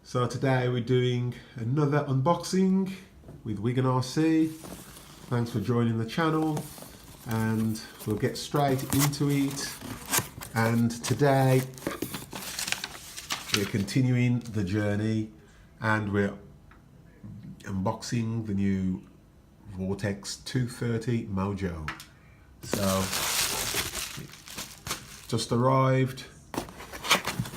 So today we're doing another unboxing with WigganRC. Thanks for joining the channel and we'll get straight into it. And today we're continuing the journey and we're unboxing the new Vortex 230 Mojo. So just arrived.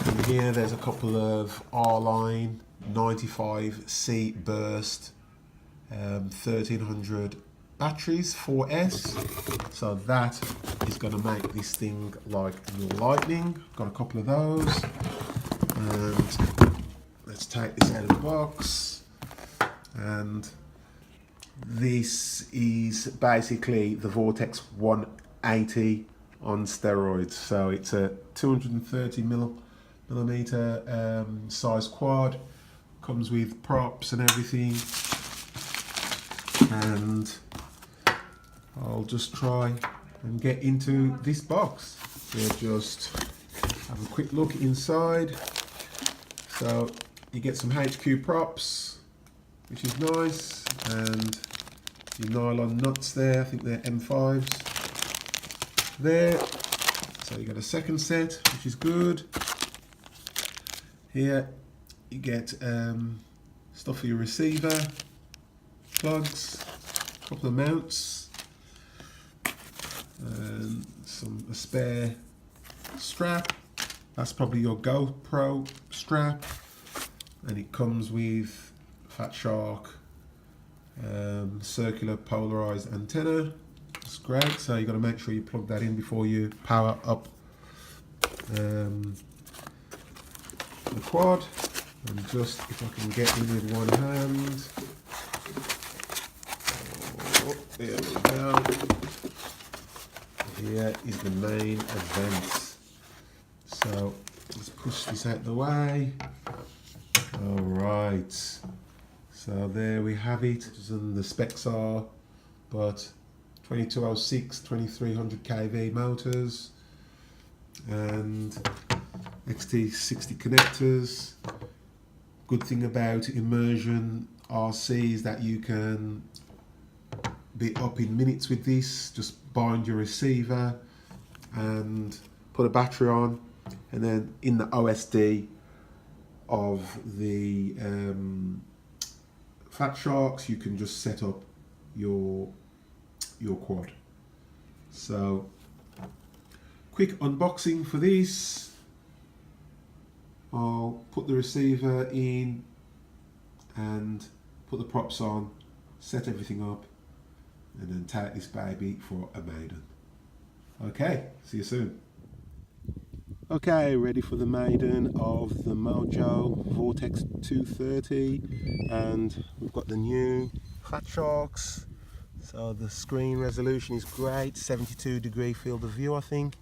And here there's a couple of R-line 95C burst 1300 batteries 4S. So that is going to make this thing like lightning. Got a couple of those. And let's take this out of the box. And this is basically the Vortex 180 on steroids. So it's a 230 millimeter size quad, comes with props and everything, and I'll just try and get into this box. We'll just have a quick look inside. So you get some HQ props, which is nice, and your nylon nuts there, I think they're M5s there. So you got a second set, which is good. Here you get stuff for your receiver, plugs, a couple of mounts, and a spare strap. That's probably your GoPro strap, and it comes with Fat Shark circular polarized antenna. That's great. So you got to make sure you plug that in before you power up the quad. And just if I can get in with one hand. Oh, there we go. Here is the main event. So let's push this out the way. Alright. So there we have it. And the specs are, but 2206, 2300 kV motors and XT60 connectors. Good thing about immersion RC is that you can be up in minutes with this. Just bind your receiver and put a battery on, and then in the OSD of the Fat Sharks you can just set up your quad. So quick unboxing for this. I'll put the receiver in and put the props on, set everything up, and then take this baby for a Maiden. Okay, see you soon. Okay, ready for the Maiden of the Mojo Vortex 230, and we've got the new Fat Sharks. So the screen resolution is great, 72-degree field of view I think.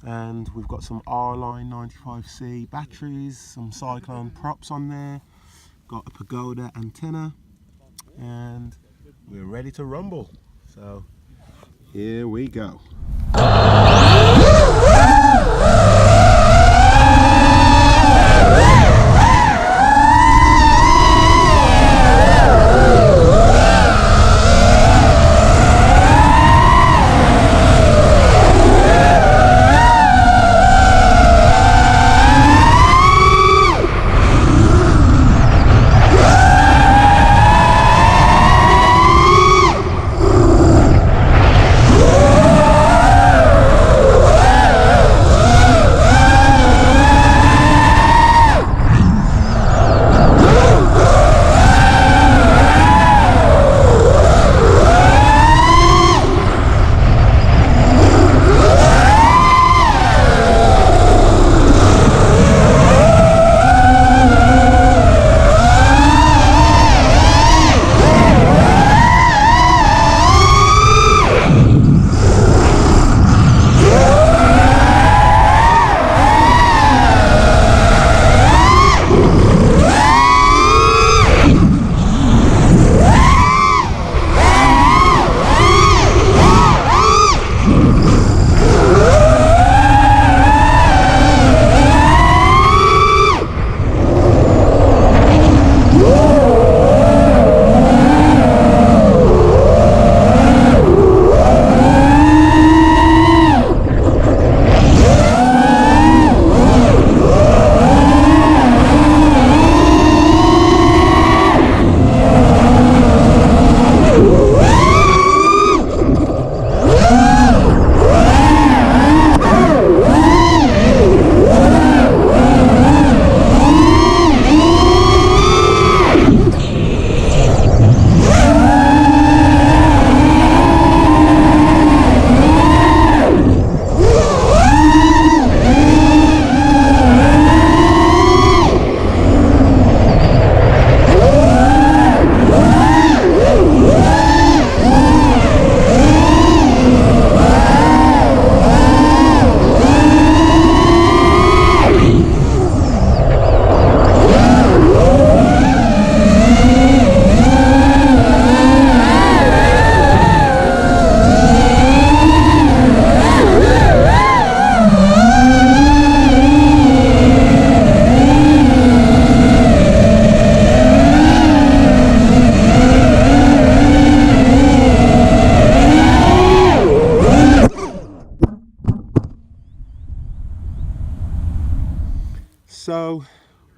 And we've got some R-line 95C batteries, some cyclone props on there, got a pagoda antenna, and we're ready to rumble. So here we go.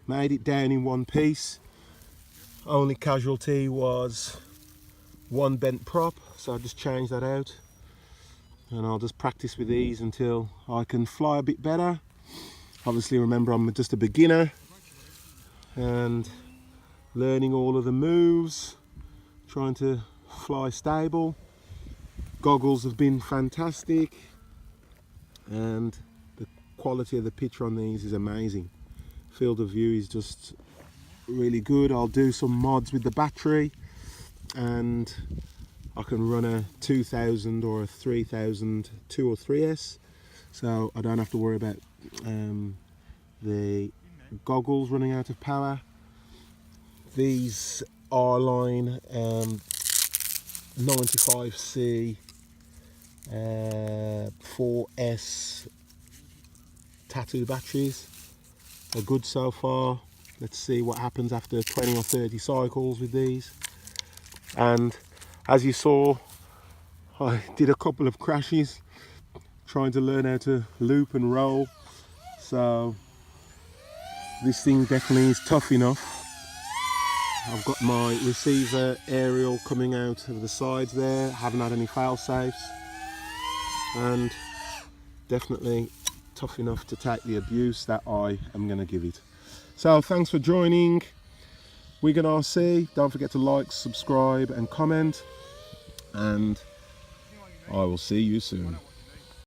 made it down in one piece. Only casualty was one bent prop, so I just changed that out, and I'll just practice with these until I can fly a bit better. Obviously remember, I'm just a beginner and learning all of the moves, trying to fly stable. Goggles have been fantastic, and the quality of the picture on these is amazing. Field of view is just really good. I'll do some mods with the battery, and I can run a 2000 or a 3000 2 or 3S, so I don't have to worry about the goggles running out of power. These R-line 95C 4S tattoo batteries are good so far. Let's see what happens after 20 or 30 cycles with these. And as you saw, I did a couple of crashes trying to learn how to loop and roll, so this thing definitely is tough enough. I've got my receiver aerial coming out of the sides there, haven't had any fail safes, and definitely tough enough to take the abuse that I am going to give it. So thanks for joining WigganRC. Don't forget to like, subscribe and comment, and I will see you soon.